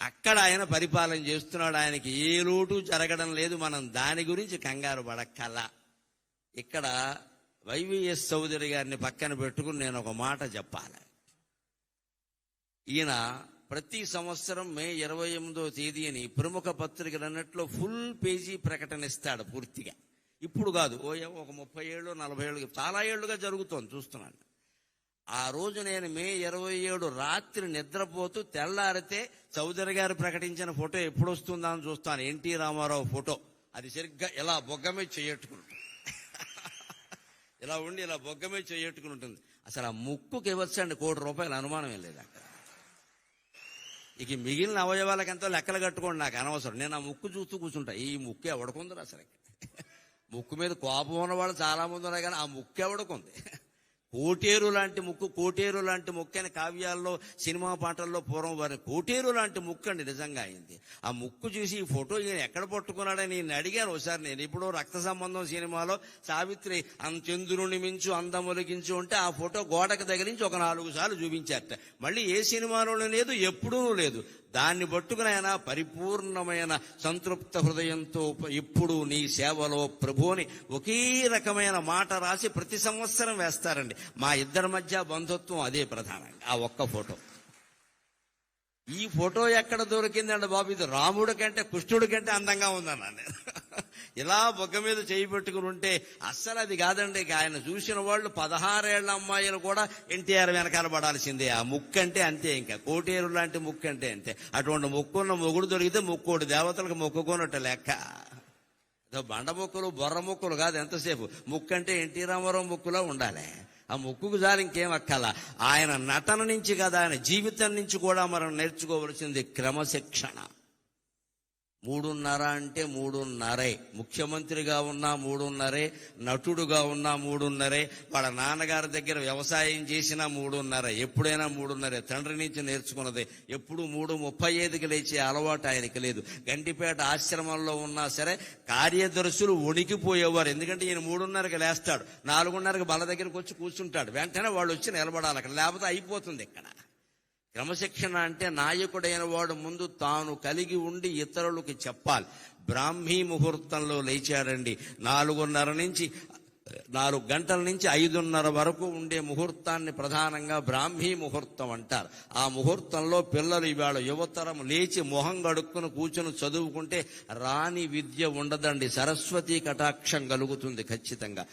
అక్కడ ఆయన పరిపాలన చేస్తున్నాడు. ఆయనకి ఏ లోటు జరగడం లేదు. మనం దాని గురించి కంగారు పడక్కల. ఇక్కడ వైవిఎస్ చౌదరి గారిని పక్కన పెట్టుకుని నేను ఒక మాట చెప్పాలి. ఈయన ప్రతి సంవత్సరం మే 28వ తేదీని ప్రముఖ పత్రికలు అన్నట్లు ఫుల్ పేజీ ప్రకటన ఇస్తాడు పూర్తిగా. ఇప్పుడు కాదు, ఒక 30 ఏళ్ళు 40 ఏళ్ళు చాలా ఏళ్లుగా జరుగుతోంది, చూస్తున్నాను. ఆ రోజు నేను మే 27 రాత్రి నిద్రపోతూ తెల్లారితే చౌదరి గారు ప్రకటించిన ఫోటో ఎప్పుడు వస్తుందా అని చూస్తాను. NT Ramarao photo. అది సరిగ్గా ఇలా బొగ్గమే చేయట్టుకుంటుంది, ఇలా ఉండి ఇలా బొగ్గమే చేయట్టుకుని ఉంటుంది. అసలు ఆ ముక్కుకి ఇవ్వచ్చండి ₹1,00,00,000, అనుమానం లేదు అక్కడ. ఇక మిగిలిన అవయవాలకు ఎంతో లెక్కలు కట్టుకోండి, నాకు అనవసరం. నేను ఆ ముక్కు చూస్తూ కూర్చుంటా. ఈ ముక్కు ఎవడుకుంది అసలు? ముక్కు మీద కోపం ఉన్న వాళ్ళు చాలా మంది ఉన్నారు, కానీ ఆ ముక్కు ఎవడుకుంది? కోటేరు లాంటి ముక్కు, కోటేరు లాంటి ముక్కు అని కావ్యాల్లో సినిమా పాటల్లో పూర్వం వారి కోటేరు లాంటి ముక్కు అండి నిజంగా అయింది. ఆ ముక్కు చూసి ఈ ఫోటో ఈయన ఎక్కడ పట్టుకున్నాడని నేను అడిగాను ఒకసారి. నేను ఇప్పుడు రక్త సంబంధం సినిమాలో సావిత్రి చంద్రుని మించు అందములిగించు అంటే ఆ ఫోటో గోడకు తగిలించి ఒక 4 సార్లు చూపించారట. మళ్ళీ ఏ సినిమాలోనూ లేదు, ఎప్పుడూ లేదు. దాన్ని పట్టుకుని ఆయన పరిపూర్ణమైన సంతృప్త హృదయంతో ఎప్పుడు నీ సేవలో ప్రభువుని ఒకే రకమైన మాట రాసి ప్రతి సంవత్సరం వేస్తారండి. మా ఇద్దరి మధ్య బంధుత్వం అదే ప్రధానంగా, ఆ ఒక్క ఫోటో. ఈ ఫోటో ఎక్కడ దొరికిందండి బాబు? ఇది రాముడి కంటే కృష్ణుడి కంటే అందంగా ఉందన్నాను నేను. ఇలా బొగ్గ మీద చేయి పెట్టుకుని ఉంటే అస్సలు అది కాదండి. ఆయన చూసిన వాళ్ళు 16 ఏళ్ల అమ్మాయిలు కూడా ఎన్టీఆర్ వెనకాల పడాల్సిందే. ఆ ముక్కు అంటే అంతే, ఇంకా కోటేరు లాంటి ముక్కు అంటే అంతే. అటువంటి ముక్కున్న మొగుడు దొరికితే ముక్కోడు దేవతలకు మొక్కుకున్నట్టు లెక్క. బండ మొక్కులు బొర్ర మొక్కులు కాదు ఎంతసేపు. ముక్కు అంటే ఎన్టీ రామారావు ముక్కులో ఉండాలి. ఆ ముక్కుకు జాలి ఇంకేం అక్కల. ఆయన నటన నుంచి కదా, ఆయన జీవితం నుంచి కూడా మనం నేర్చుకోవలసింది క్రమశిక్షణ. 3:30 అంటే 3:30. ముఖ్యమంత్రిగా ఉన్నా 3:30, నటుడుగా ఉన్నా 3:30, వాళ్ళ నాన్నగారి దగ్గర వ్యవసాయం చేసినా 3:30, ఎప్పుడైనా 3:30. తండ్రి నుంచి నేర్చుకున్నది. ఎప్పుడు 3:35కి లేచే అలవాటు ఆయనకి లేదు. గంటిపేట ఆశ్రమంలో ఉన్నా సరే కార్యదర్శులు వణికిపోయేవారు. ఎందుకంటే ఈయన 3:30కి లేస్తాడు, 4:30కి బల్ల దగ్గరికి వచ్చి కూర్చుంటాడు. వెంటనే వాళ్ళు వచ్చి నిలబడాలి అక్కడ, లేకపోతే అయిపోతుంది ఇక్కడ. క్రమశిక్షణ అంటే నాయకుడైన వాడు ముందు తాను కలిగి ఉండి ఇతరులకు చెప్పాలి. బ్రాహ్మీ ముహూర్తంలో లేచాడండి. 4 గంటల నుంచి 5:30 వరకు ఉండే ముహూర్తాన్ని ప్రధానంగా బ్రాహ్మీ ముహూర్తం అంటారు. ఆ ముహూర్తంలో పిల్లలు ఇవాళ యువతరం లేచి మొహం గడుక్కుని కూర్చుని చదువుకుంటే రాని విద్య ఉండదండి. సరస్వతీ కటాక్షం కలుగుతుంది ఖచ్చితంగా.